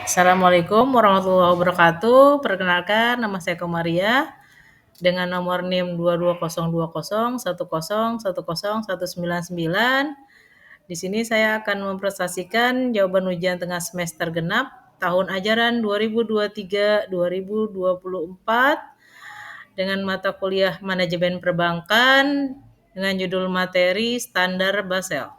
Assalamualaikum warahmatullahi wabarakatuh. Perkenalkan, nama saya Komaria dengan nomor NIM 2202010101999. Di sini saya akan mempresentasikan jawaban ujian tengah semester genap tahun ajaran 2023-2024 dengan mata kuliah Manajemen Perbankan dengan judul materi Standar Basel.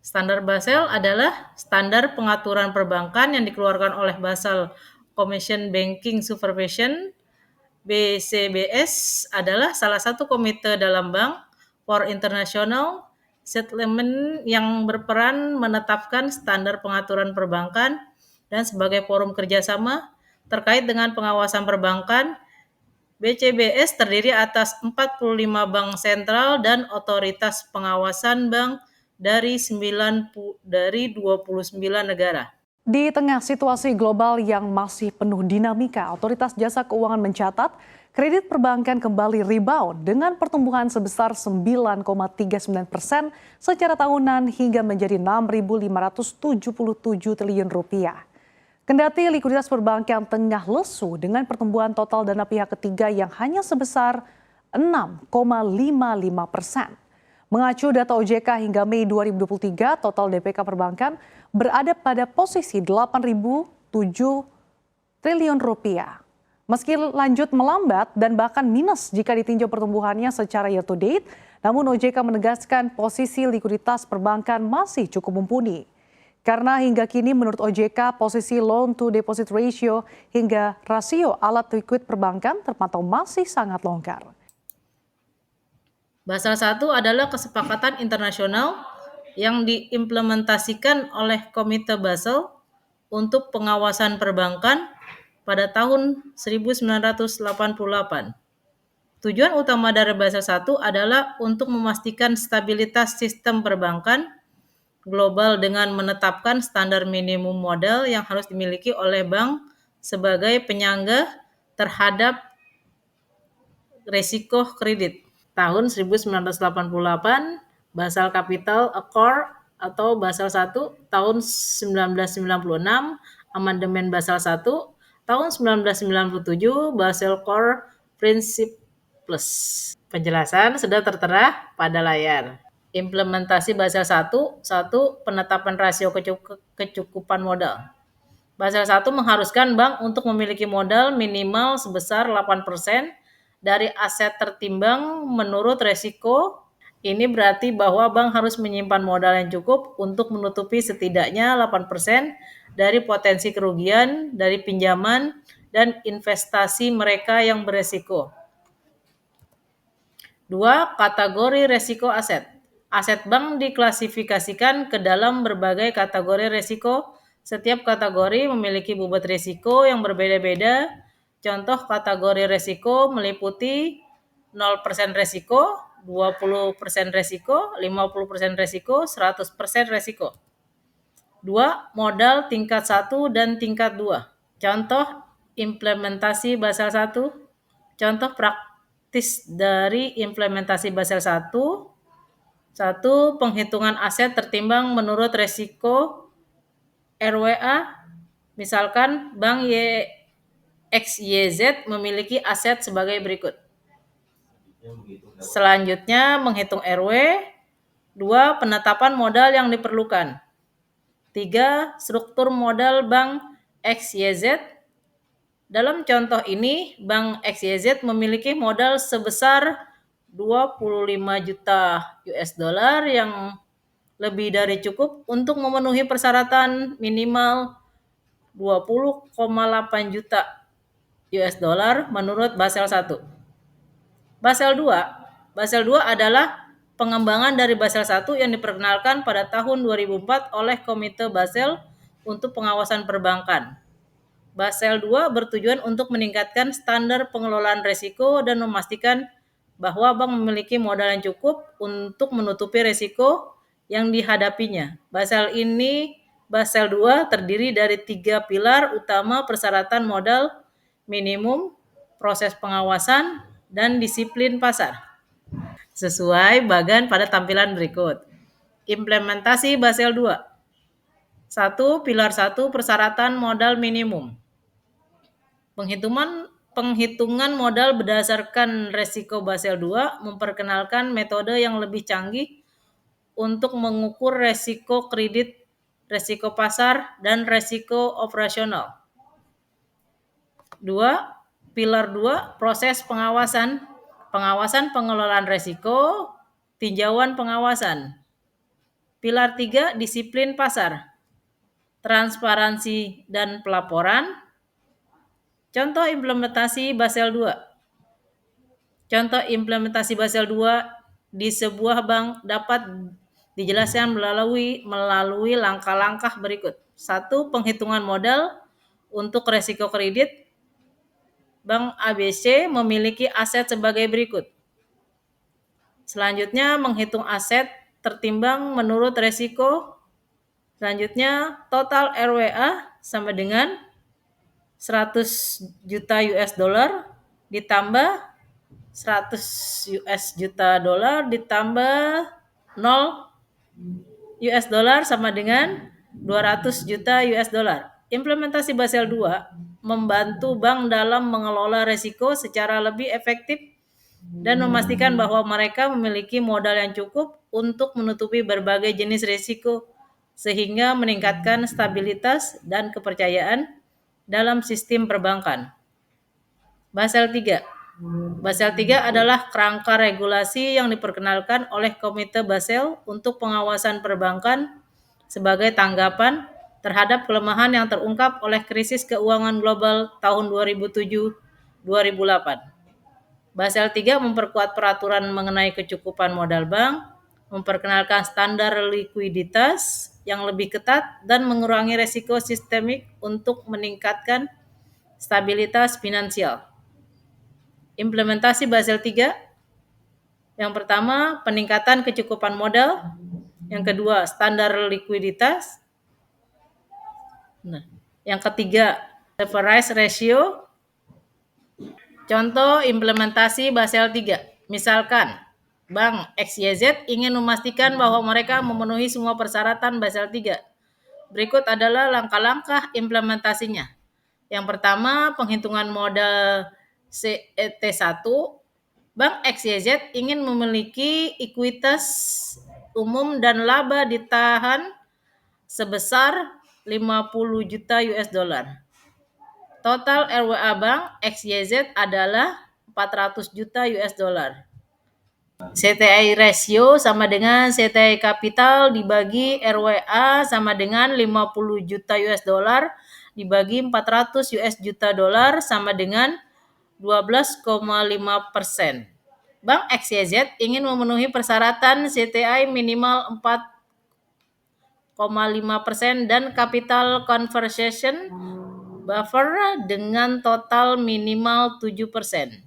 Standar Basel adalah standar pengaturan perbankan yang dikeluarkan oleh Basel Commission Banking Supervision. BCBS adalah salah satu komite dalam bank for international settlement yang berperan menetapkan standar pengaturan perbankan dan sebagai forum kerjasama terkait dengan pengawasan perbankan. BCBS terdiri atas 45 bank sentral dan otoritas pengawasan bank dari 29 negara. Di tengah situasi global yang masih penuh dinamika, Otoritas Jasa Keuangan mencatat kredit perbankan kembali rebound dengan pertumbuhan sebesar 9,39% secara tahunan hingga menjadi 6.577 triliun rupiah. Kendati likuiditas perbankan tengah lesu dengan pertumbuhan total dana pihak ketiga yang hanya sebesar 6,55%. Mengacu data OJK hingga Mei 2023, total DPK perbankan berada pada posisi 8.007 triliun rupiah. Meski lanjut melambat dan bahkan minus jika ditinjau pertumbuhannya secara year to date, namun OJK menegaskan posisi likuiditas perbankan masih cukup mumpuni. Karena hingga kini menurut OJK posisi loan to deposit ratio hingga rasio alat likuid perbankan terpantau masih sangat longgar. Basel I adalah kesepakatan internasional yang diimplementasikan oleh Komite Basel untuk pengawasan perbankan pada tahun 1988. Tujuan utama dari Basel I adalah untuk memastikan stabilitas sistem perbankan global dengan menetapkan standar minimum modal yang harus dimiliki oleh bank sebagai penyangga terhadap risiko kredit. Tahun 1988, Basel Capital Accord atau Basel I tahun 1996, Amandemen Basel I tahun 1997, Basel Core Principles. Penjelasan sudah tertera pada layar. Implementasi Basel I, penetapan rasio kecukupan modal. Basel I mengharuskan bank untuk memiliki modal minimal sebesar 8% dari aset tertimbang menurut resiko. Ini berarti bahwa bank harus menyimpan modal yang cukup untuk menutupi setidaknya 8% dari potensi kerugian dari pinjaman dan investasi mereka yang beresiko. 2. Kategori resiko aset. Aset bank diklasifikasikan ke dalam berbagai kategori resiko. Setiap kategori memiliki bobot risiko yang berbeda-beda. Contoh kategori risiko meliputi 0% risiko, 20% risiko, 50% risiko, 100% risiko. 2. Modal tingkat 1 dan tingkat 2. Contoh implementasi Basel I. Contoh praktis dari implementasi Basel I. 1. Penghitungan aset tertimbang menurut risiko RWA. Misalkan bank XYZ memiliki aset sebagai berikut. Selanjutnya menghitung RW. 2. Penetapan modal yang diperlukan. 3. Struktur modal bank XYZ. Dalam contoh ini, bank XYZ memiliki modal sebesar 25 juta US dollar yang lebih dari cukup untuk memenuhi persyaratan minimal 20,8 juta US dollar menurut Basel I. Basel II adalah pengembangan dari Basel I yang diperkenalkan pada tahun 2004 oleh Komite Basel untuk pengawasan perbankan. Basel II bertujuan untuk meningkatkan standar pengelolaan risiko dan memastikan bahwa bank memiliki modal yang cukup untuk menutupi risiko yang dihadapinya. Basel II terdiri dari 3 pilar utama: persyaratan modal minimum, proses pengawasan, dan disiplin pasar. Sesuai bagan pada tampilan berikut. Implementasi Basel II. 1. Pilar 1 persyaratan modal minimum. Penghitungan modal berdasarkan resiko Basel II memperkenalkan metode yang lebih canggih untuk mengukur resiko kredit, resiko pasar, dan resiko operasional. 2. Pilar 2 proses pengawasan. Pengawasan pengelolaan resiko, tinjauan pengawasan. Pilar 3 disiplin pasar, transparansi dan pelaporan. Contoh implementasi Basel II. Contoh implementasi Basel II di sebuah bank dapat dijelaskan melalui langkah-langkah berikut. 1. Penghitungan modal untuk resiko kredit. Bank ABC memiliki aset sebagai berikut. Selanjutnya, menghitung aset tertimbang menurut resiko. Selanjutnya, total RWA sama dengan 100 juta US dollar ditambah 100 US juta dollar ditambah 0 US dollar sama dengan 200 juta US dollar. Implementasi Basel II membantu bank dalam mengelola risiko secara lebih efektif dan memastikan bahwa mereka memiliki modal yang cukup untuk menutupi berbagai jenis risiko sehingga meningkatkan stabilitas dan kepercayaan dalam sistem perbankan. Basel III. Basel III adalah kerangka regulasi yang diperkenalkan oleh Komite Basel untuk pengawasan perbankan sebagai tanggapan terhadap kelemahan yang terungkap oleh krisis keuangan global tahun 2007-2008. Basel III memperkuat peraturan mengenai kecukupan modal bank, memperkenalkan standar likuiditas yang lebih ketat, dan mengurangi resiko sistemik untuk meningkatkan stabilitas finansial. Implementasi Basel III. Yang pertama, peningkatan kecukupan modal. Yang kedua, standar likuiditas. Yang ketiga, leverage ratio. Contoh implementasi Basel III. Misalkan, Bank XYZ ingin memastikan bahwa mereka memenuhi semua persyaratan Basel III. Berikut adalah langkah-langkah implementasinya. Yang pertama, penghitungan modal CET1. Bank XYZ ingin memiliki ekuitas umum dan laba ditahan sebesar 50 juta US dollar. Total RWA Bank XYZ adalah 400 juta US dollar. CTI ratio sama dengan CTI kapital dibagi RWA sama dengan 50 juta US dollar dibagi 400 US juta dollar sama dengan 12,5%. Bank XYZ ingin memenuhi persyaratan CTI minimal 4,5% dan capital conversion buffer dengan total minimal 7%.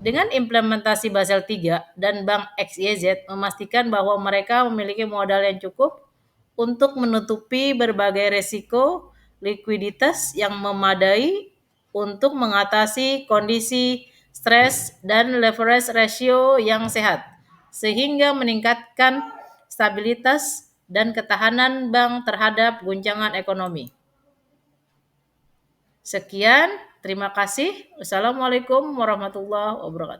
Dengan implementasi Basel III dan Bank XYZ memastikan bahwa mereka memiliki modal yang cukup untuk menutupi berbagai risiko likuiditas yang memadai untuk mengatasi kondisi stres dan leverage ratio yang sehat, sehingga meningkatkan stabilitas dan ketahanan bank terhadap guncangan ekonomi. Sekian, terima kasih. Wassalamualaikum warahmatullahi wabarakatuh.